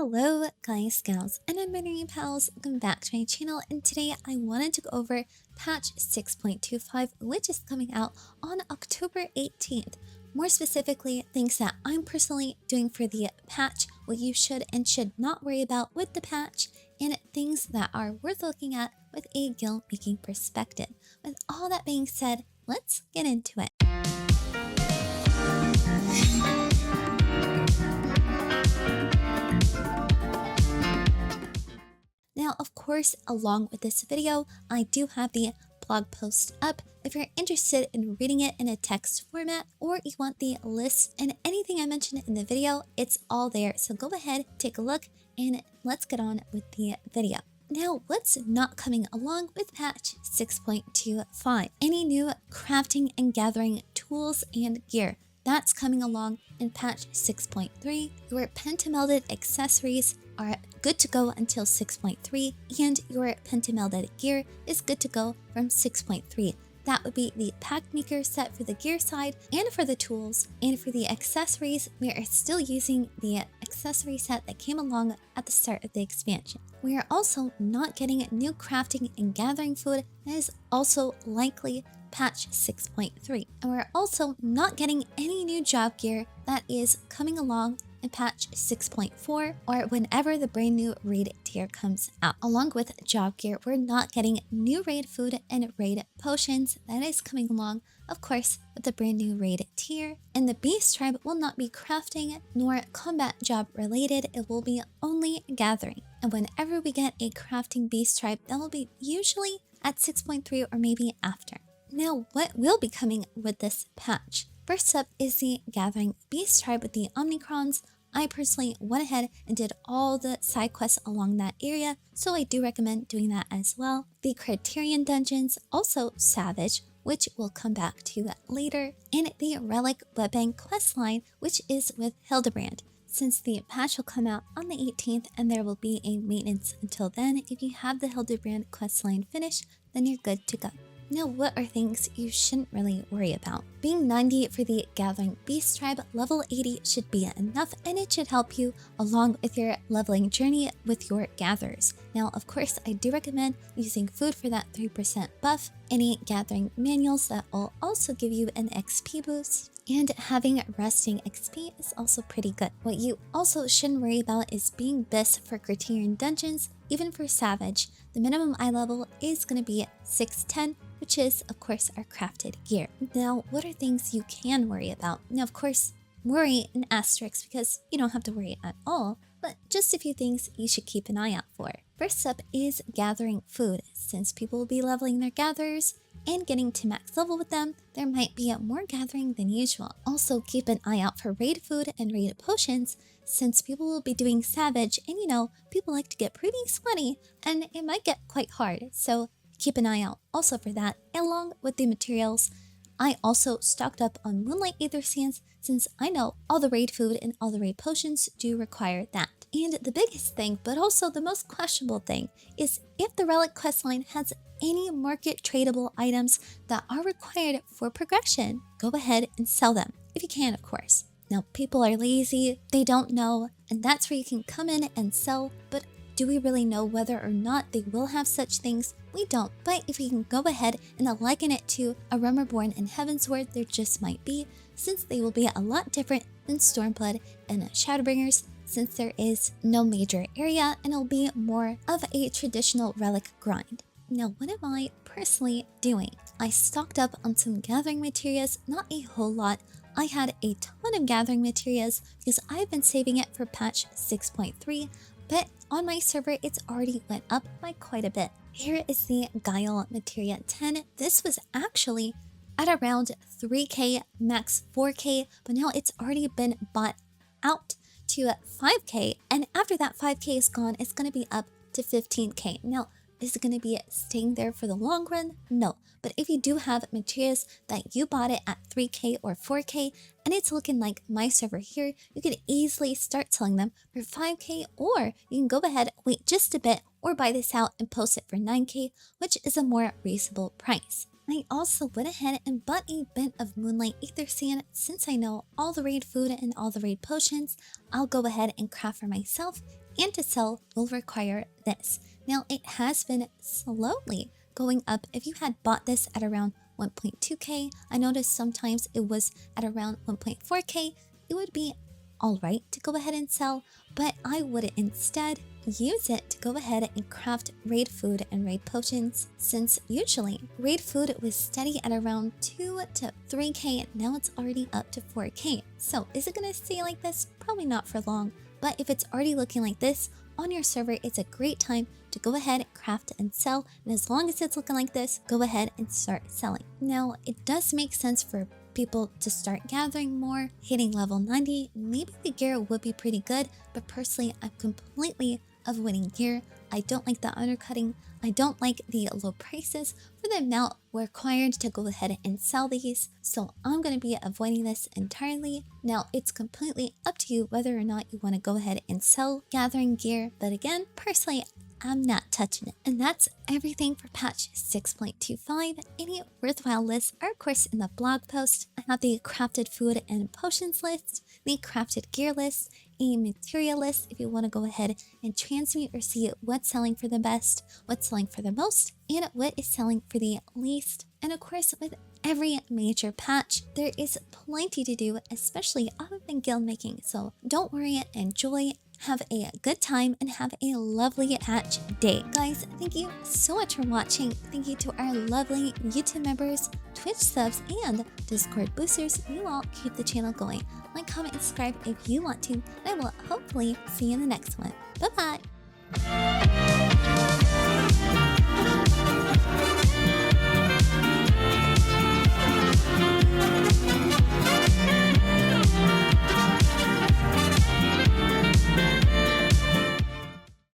Hello guys, gals, and unmarried pals, welcome back to my channel, and today I wanted to go over patch 6.25, which is coming out on October 18th. More specifically, things that I'm personally doing for the patch, what you should and should not worry about with the patch, and things that are worth looking at with a guild making perspective. With all that being said, let's get into it. Now, of course, along with this video, I do have the blog post up. If you're interested in reading it in a text format, or you want the list and anything I mentioned in the video, it's all there. So go ahead, take a look, and let's get on with the video. Now, what's not coming along with patch 6.25? Any new crafting and gathering tools and gear. That's coming along in patch 6.3. Your pentamelded accessories are good to go until 6.3, and your pentamelded gear is good to go from 6.3. That would be the pack maker set for the gear side and for the tools, and for the accessories, we are still using the accessory set that came along at the start of the expansion. We are also not getting new crafting and gathering food. That is also likely patch 6.3. And we're also not getting any new job gear that is coming along in patch 6.4 or whenever the brand new raid tier comes out. Along with job gear, we're not getting new raid food and raid potions. That is coming along, of course, with the brand new raid tier. And the beast tribe will not be crafting nor combat job related. It will be only gathering. And whenever we get a crafting beast tribe, that will be usually at 6.3 or maybe after. Now, what will be coming with this patch? First up is the Gathering Beast Tribe with the Omnicrons. I personally went ahead and did all the side quests along that area, so I do recommend doing that as well. The Criterion Dungeons, also Savage, which we'll come back to later, and the Relic Weapon questline, which is with Hildebrand. Since the patch will come out on the 18th and there will be a maintenance until then, if you have the Hildebrand questline finished, then you're good to go. Now, what are things you shouldn't really worry about? Being 90 for the Gathering Beast Tribe, level 80 should be enough, and it should help you along with your leveling journey with your gatherers. Now, of course, I do recommend using food for that 3% buff, any gathering manuals that will also give you an XP boost, and having resting XP is also pretty good. What you also shouldn't worry about is being BIS for Criterion Dungeons. Even for Savage, the minimum eye level is going to be 610, which is, of course, our crafted gear. Now, what are things you can worry about? Now, of course, worry an asterisk because you don't have to worry at all, but just a few things you should keep an eye out for. First up is gathering food. Since people will be leveling their gatherers and getting to max level with them, there might be more gathering than usual. Also, keep an eye out for raid food and raid potions, since people will be doing Savage, and you know, people like to get pretty sweaty, and it might get quite hard, so keep an eye out also for that. Along with the materials, I also stocked up on Moonlight Aether Sands, since I know all the raid food and all the raid potions do require that. And the biggest thing, but also the most questionable thing, is if the Relic questline has any market tradable items that are required for progression, go ahead and sell them, if you can, of course. Now, people are lazy, they don't know, and that's where you can come in and sell, but do we really know whether or not they will have such things? We don't, but if we can go ahead and liken it to a Realmreborn and Heavensward, there just might be, since they will be a lot different than Stormblood and Shadowbringers, since there is no major area and it'll be more of a traditional relic grind. Now, what am I personally doing? I stocked up on some gathering materials, not a whole lot. I had a ton of gathering materials because I've been saving it for patch 6.3, but on my server it's already went up by quite a bit. Here is the Guile Materia 10. This was actually at around 3k, max 4k, but now it's already been bought out to 5k, and after that 5k is gone, it's going to be up to 15k. Now, is it going to be staying there for the long run? No. But if you do have materials that you bought it at 3k or 4k and it's looking like my server here, you could easily start selling them for 5k, or you can go ahead, wait just a bit, or buy this out and post it for 9k, which is a more reasonable price. I also went ahead and bought a bit of Moonlight Aether Sand. Since I know all the raid food and all the raid potions, I'll go ahead and craft for myself and to sell will require this. Now, it has been slowly going up. If you had bought this at around 1.2k, I noticed sometimes it was at around 1.4k, it would be alright to go ahead and sell, but I would instead use it to go ahead and craft raid food and raid potions, since usually raid food was steady at around 2 to 3k, now it's already up to 4k. So is it gonna stay like this? Probably not for long, but if it's already looking like this on your server, it's a great time to go ahead, craft and sell, and as long as it's looking like this, go ahead and start selling. Now, it does make sense for people to start gathering more, hitting level 90, maybe the gear would be pretty good, but personally, I'm completely avoiding gear. I don't like the undercutting. I don't like the low prices for the amount required to go ahead and sell these. So I'm going to be avoiding this entirely. Now, it's completely up to you whether or not you want to go ahead and sell gathering gear. But again, personally, I'm not touching it. And that's everything for patch 6.25. Any worthwhile lists are of course in the blog post. I have the crafted food and potions list, the crafted gear list, a material list if you want to go ahead and transmute or see what's selling for the best, what's selling for the most, and what is selling for the least. And of course, with every major patch, there is plenty to do, especially other than guild making. So don't worry, enjoy, have a good time, and have a lovely patch day. Guys, thank you so much for watching. Thank you to our lovely YouTube members, Twitch subs, and Discord boosters. You all keep the channel going. Like, comment, and subscribe if you want to, and I will hopefully see you in the next one. Bye-bye!